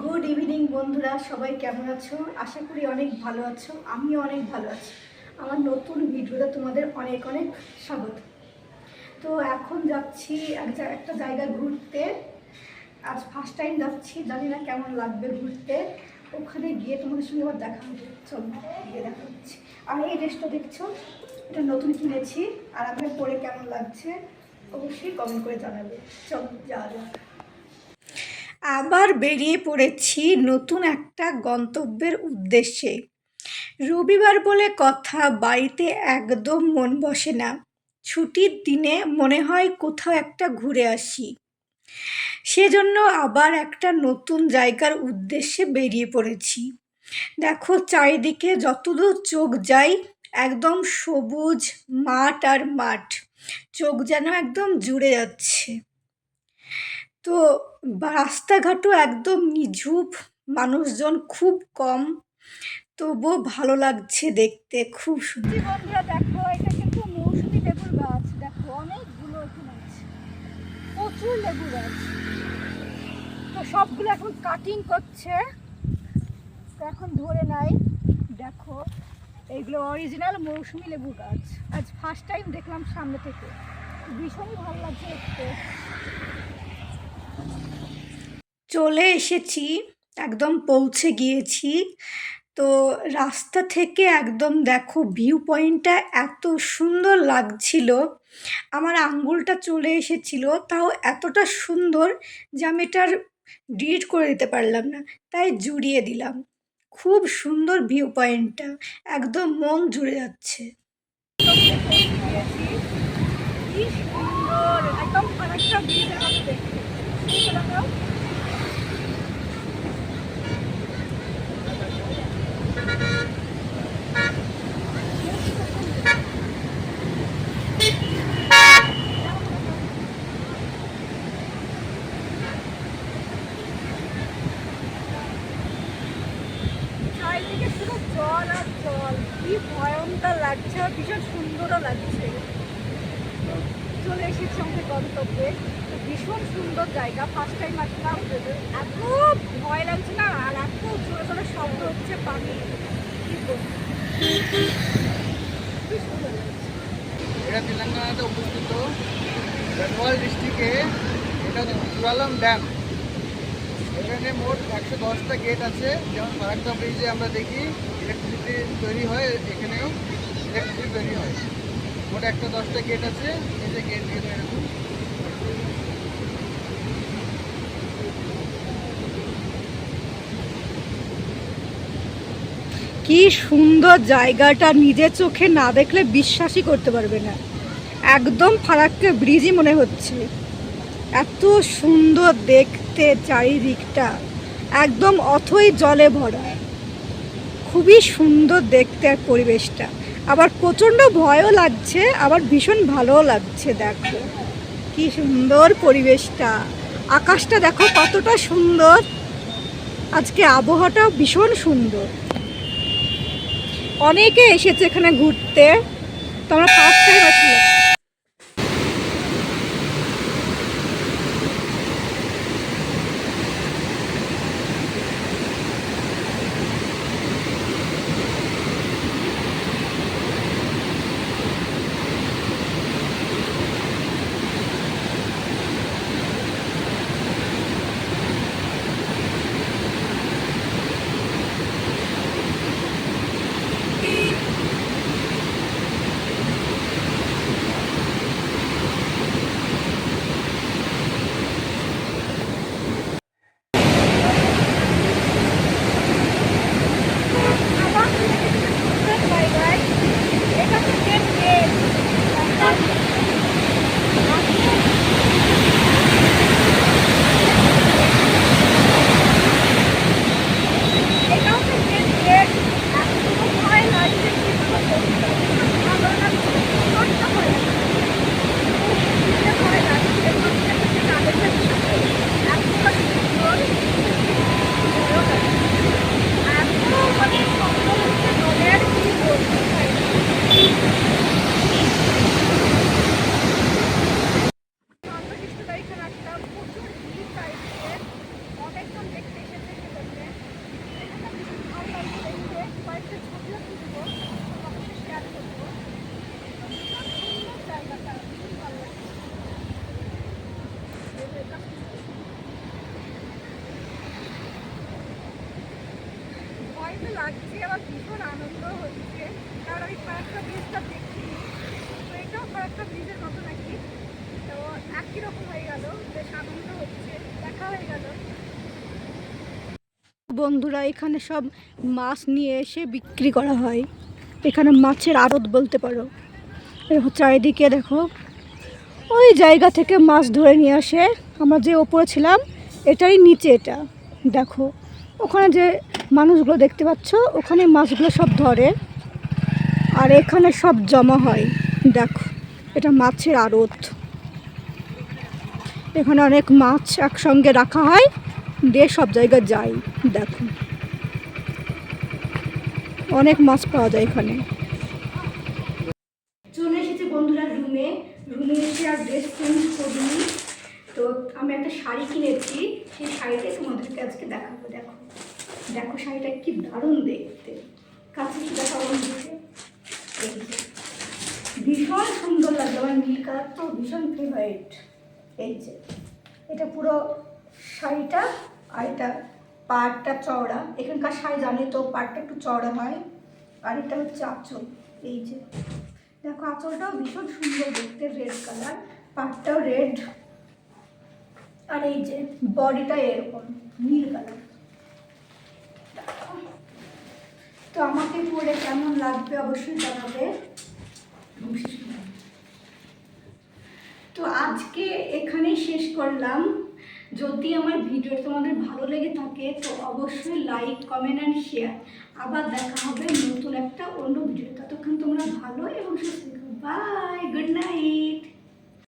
Good evening বন্ধুরা, সবাই কেমন আছো? আশা করি অনেক ভালো আছো। আমিও অনেক ভালো আছি। আমার নতুন ভিডিওতে তোমাদের অনেক অনেক স্বাগত। তো এখন যাচ্ছি একটা জায়গায় ঘুরতে। আজ ফার্স্ট টাইম যাচ্ছি, জানি না কেমন লাগবে ঘুরতে। ওখানে গিয়ে তোমাদের সঙ্গে আবার দেখা হবে। চলো গিয়ে দেখা হচ্ছে। আর এই ড্রেসটা দেখছো, এটা নতুন কিনেছি। আর আমার পরে কেমন লাগছে অবশ্যই কমেন্ট করে জানাবে। চলো যাওয়া যাক। আবার বেরিয়ে পড়েছি নতুন একটা গন্তব্যের উদ্দেশ্যে। রবিবার বলে কথা, বাড়িতে একদম মন বসে না। ছুটির দিনে মনে হয় কোথাও একটা ঘুরে আসি। সেজন্য আবার একটা নতুন জায়গার উদ্দেশ্যে বেরিয়ে পড়েছি। দেখো চারিদিকে যতদূর চোখ যায় একদম সবুজ মাঠ আর মাঠ। চোখ যেন একদম জুড়ে যাচ্ছে। তো রাস্তাঘাটও একদম নিঝুপ, মানুষজন খুব কম, তবুও ভালো লাগছে দেখতে, খুব সুন্দর। বন্ধুরা দেখো, এটা কিন্তু মৌসুমী লেবুর গাছ। দেখো অনেকগুলো এখানে আছে, প্রচুর লেবু গাছ। তো সবগুলো এখন কাটিং করছে, তো এখন ধরে নাই। দেখো এইগুলো অরিজিনাল মৌসুমী লেবু গাছ। আজ ফার্স্ট টাইম দেখলাম সামনে থেকে, ভীষণই ভালো লাগছে দেখতে। চলে এসেছি, একদম পৌঁছে গিয়েছি। তো রাস্তা থেকে একদম দেখো ভিউ পয়েন্টটা এত সুন্দর লাগছিল। আমার আঙ্গুলটা চলে এসেছিল, তাও এতটা সুন্দর যে আমি এটার ডিলিট করে দিতে পারলাম না, তাই জুড়িয়ে দিলাম। খুব সুন্দর ভিউ পয়েন্টটা, একদম মন জুড়ে যাচ্ছে। কি সুন্দর, একদম অনেকটা ব্রিজের মতো দেখতে। চারিদিকে শুধু জল আর জল, কি ভয়ঙ্কর লাগছে, আর ভীষণ সুন্দরও লাগছে। চলে এসেছি আমাদের গন্তব্যে। ভীষণ সুন্দর জায়গা, ফার্স্ট টাইম আসলাম। এত ভয় লাগছে না, আর এত জোরে জোরে শব্দ হচ্ছে পানি। কি সুন্দর লাগছে। এটা তেলেঙ্গানাতে অবস্থিত গढ़वाल ডিস্ট্রিক্টে। এটা চুরালাম ড্যাম। এখানে মোট 110টা গেট আছে। যেমন ফারাক্কা ব্রিজে আমরা দেখি ইলেকট্রিসিটি তৈরি হয়, এখানেও ইলেকট্রিসিটি তৈরি হয়। মোট 110টা গেট আছে। এই যে গেট এরকম। কি সুন্দর জায়গাটা, নিজের চোখে না দেখলে বিশ্বাসই করতে পারবে না। একদম ফারাক্কা ব্রিজই মনে হচ্ছে, এত সুন্দর দেখতে চারিদিকটা, একদম অথই জলে ভরা। খুবই সুন্দর দেখতে আর পরিবেশটা, আবার প্রচণ্ড ভয়ও লাগছে, আবার ভীষণ ভালোও লাগছে। দেখো কি সুন্দর পরিবেশটা, আকাশটা দেখো কতটা সুন্দর। আজকে আবহাওয়াটাও ভীষণ সুন্দর। অনেকে এসেছে এখানে ঘুরতে, তো আমরা ফার্স্ট টাইম আসলাম। ভয় তো লাগছে, আবার ভীষণ আনন্দ হচ্ছে, কারণ আমি ফারাক্কা ব্রিজটা দেখিনি। তো এটাও ফারাক্কা ব্রিজের মতো নাকি, তো একই রকম হয়ে গেল, বেশ আনন্দ হচ্ছে, দেখা হয়ে গেল। বন্ধুরা, এখানে সব মাছ নিয়ে এসে বিক্রি করা হয়, এখানে মাছের আড়ত বলতে পারো। চারিদিকে দেখো, ওই জায়গা থেকে মাছ ধরে নিয়ে আসে। আমরা যে ওপরে ছিলাম এটাই নিচে, এটা দেখো ওখানে যে মানুষগুলো দেখতে পাচ্ছ, ওখানে মাছগুলো সব ধরে আর এখানে সব জমা হয়। দেখো, এটা মাছের আড়ত, এখানে অনেক মাছ একসঙ্গে রাখা হয়, দিয়ে সব জায়গায় যায়। দেখো অনেক মাছ পাওয়া যায় এখানে। চলে এসেছি বন্ধুরা রুমে এসে আর ড্রেস চেঞ্জ করিনি। তো আমি একটা শাড়ি কিনেছি, সেই শাড়িটাই তোমাদেরকে আজকে দেখাবো। দেখো দেখো শাড়িটা কি দারুণ দেখতে, কাছে কি দেখাবো বন্ধুকে। এই যে ভীষণ সুন্দর লাগবে, আমার নীল কালার তো ভীষণ ফেভারিট। এই যে এটা পুরো শাড়িটা, আর এটা পাড়টা চওড়া, এখানকার শাড়ি জানি তো পাড়টা একটু চওড়া হয়, আর এটা হচ্ছে আঁচল। এই যে দেখো আঁচলটাও ভীষণ সুন্দর দেখতে, রেড কালার, পাড়টাও রেড, আর এই যে বডিটা এরকম নীল কালার। তো আমাকে পরে কেমন লাগবে অবশ্যই জানাবে। তো আজকে এখানেই শেষ করলাম। যদি আমার ভিডিও তোমাদের ভালো লেগে থাকে তো অবশ্যই লাইক, কমেন্ট অ্যান্ড শেয়ার। আবার দেখা হবে নতুন একটা অন্য ভিডিও। ততক্ষণ তোমরা ভালো এবং সুস্থ থাকো। Bye, good night.